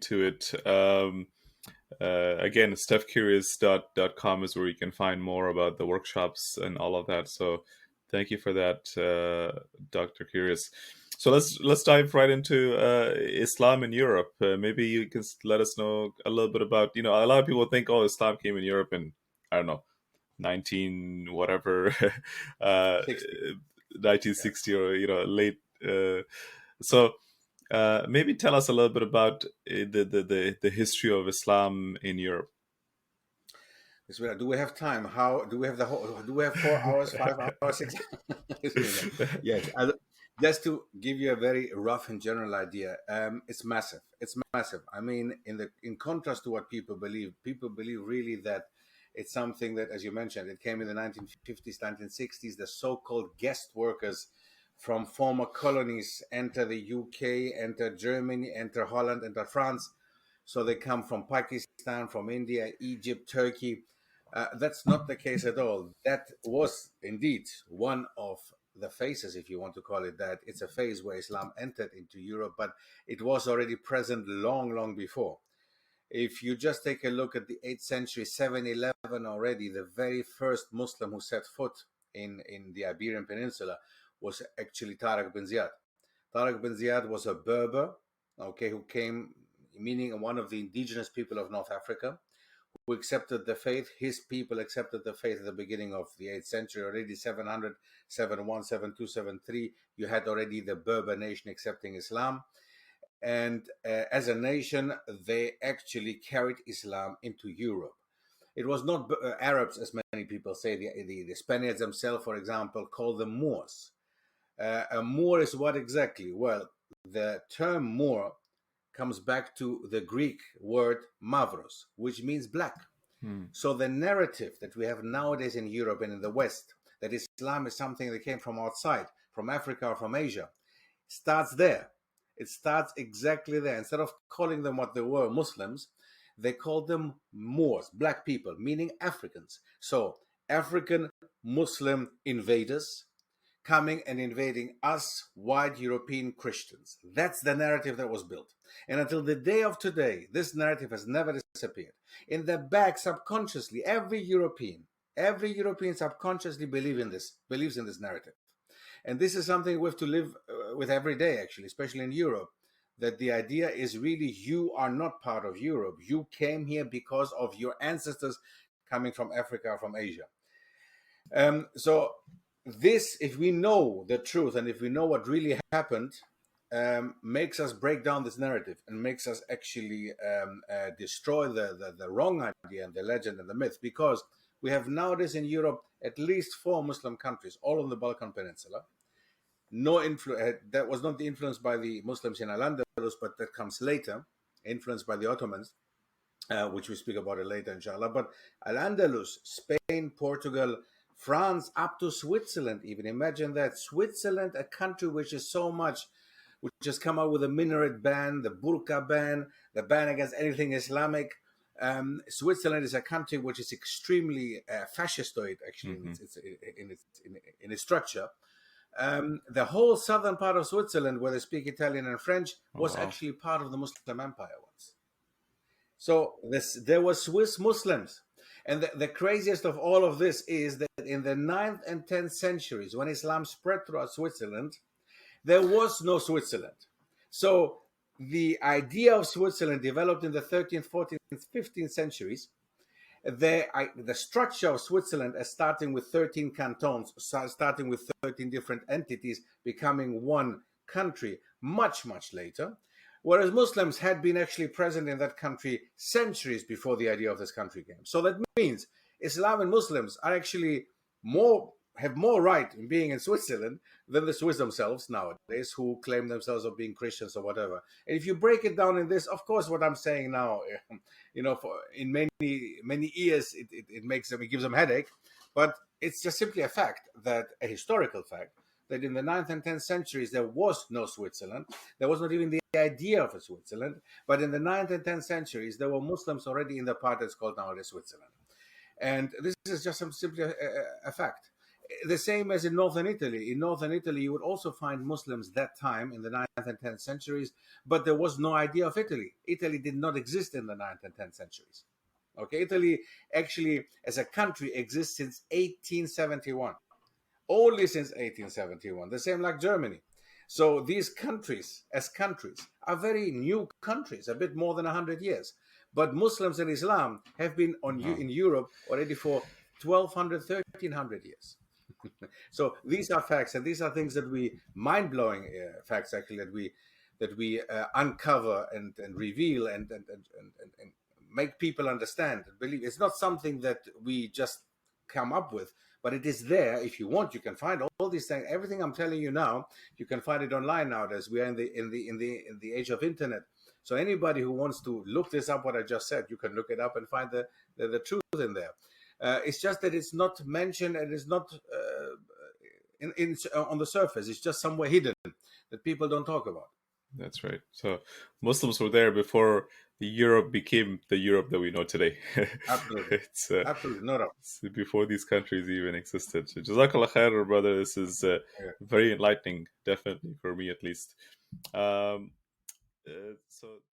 to it. Again, stefkeris.com is where you can find more about the workshops and all of that. So thank you for that, Dr. Keris. So let's dive right into Islam in Europe. Maybe you can let us know a little bit about, a lot of people think, oh, Islam came in Europe in, I don't know, 19 whatever, 1960 or, late. So maybe tell us a little bit about the history of Islam in Europe. Do we have time? How do we have do we have 4 hours, 5 hours, 6? Yes. Just to give you a very rough and general idea, it's massive. It's massive. I mean, in contrast to what people believe really that it's something that, as you mentioned, it came in the 1950s, 1960s. The so-called guest workers from former colonies enter the UK, enter Germany, enter Holland, enter France. So they come from Pakistan, from India, Egypt, Turkey. That's not the case at all. That was indeed one of the phases, if you want to call it that. It's a phase where Islam entered into Europe, but it was already present long, long before. If you just take a look at the 8th century, 711 already, the very first Muslim who set foot in the Iberian Peninsula was actually Tariq bin Ziyad. Tariq bin Ziyad was a Berber, who came, meaning one of the indigenous people of North Africa, who accepted the faith. His people accepted the faith at the beginning of the 8th century. Already 700, 71, 72, 73, you had already the Berber nation accepting Islam. And as a nation, they actually carried Islam into Europe. It was not Arabs, as many people say. The Spaniards themselves, for example, call them Moors. A Moor is what exactly? Well, the term Moor comes back to the Greek word mavros, which means black. So the narrative that we have nowadays in Europe and in the West, that Islam is something that came from outside, from Africa or from Asia, starts there. It starts exactly there. Instead of calling them what they were, Muslims, they called them Moors, black people, meaning Africans. So African Muslim invaders coming and invading us, white European Christians. That's the narrative that was built. And until the day of today, this narrative has never disappeared. In the back, subconsciously, every European subconsciously believes in this narrative. And this is something we have to live with every day, actually, especially in Europe, that the idea is really you are not part of Europe. You came here because of your ancestors coming from Africa or from Asia. So this, if we know the truth and if we know what really happened, makes us break down this narrative and makes us actually destroy the wrong idea and the legend and the myth, because we have nowadays in Europe at least 4 Muslim countries, all on the Balkan Peninsula. That was not the influence by the Muslims in Al-Andalus, but that comes later, influenced by the Ottomans, which we speak about it later, inshallah. But Al-Andalus, Spain, Portugal, France, up to Switzerland even. Imagine that. Switzerland, a country which is so much, which has come out with a minaret ban, the burqa ban, the ban against anything Islamic. Switzerland is a country which is extremely fascistoid, actually, in its structure. The whole southern part of Switzerland, where they speak Italian and French, was actually part of the Muslim Empire once. So there were Swiss Muslims. And the craziest of all of this is that in the 9th and 10th centuries, when Islam spread throughout Switzerland, there was no Switzerland. So the idea of Switzerland developed in the 13th, 14th, 15th centuries. The structure of Switzerland as starting with 13 cantons, starting with 13 different entities, becoming one country much, much later. Whereas Muslims had been actually present in that country centuries before the idea of this country came. So that means Islam and Muslims are actually have more right in being in Switzerland than the Swiss themselves nowadays, who claim themselves of being Christians or whatever. And if you break it down in this, of course, what I'm saying now, in many ears, it gives them headache, but it's just simply a historical fact, that in the 9th and 10th centuries, there was no Switzerland. There was not even the idea of a Switzerland. But in the 9th and 10th centuries, there were Muslims already in the part that's called nowadays Switzerland. And this is just simply a fact. The same as in northern Italy. In northern Italy, you would also find Muslims that time in the 9th and 10th centuries, but there was no idea of Italy. Italy did not exist in the 9th and 10th centuries. Okay, Italy actually, as a country, exists since 1871, only since 1871. The same like Germany. So these countries, as countries, are very new countries, a bit more than 100 years. But Muslims and Islam have been Uh-huh. in Europe already for 1200, 1300 years. So these are facts, and these are things that we mind-blowing facts actually that we uncover and reveal and make people understand and believe. It's not something that we just come up with, but it is there. If you want, you can find all these things. Everything I'm telling you now, you can find it online nowadays. We are in the age of internet. So anybody who wants to look this up, what I just said, you can look it up and find the truth in there. It's just that it's not mentioned and it's not on the surface. It's just somewhere hidden that people don't talk about. That's right. So Muslims were there before Europe became the Europe that we know today. Absolutely, it's, absolutely, no doubt. it's before these countries even existed. So Jazakallah khair, brother. This is Yeah. very enlightening, definitely for me at least. So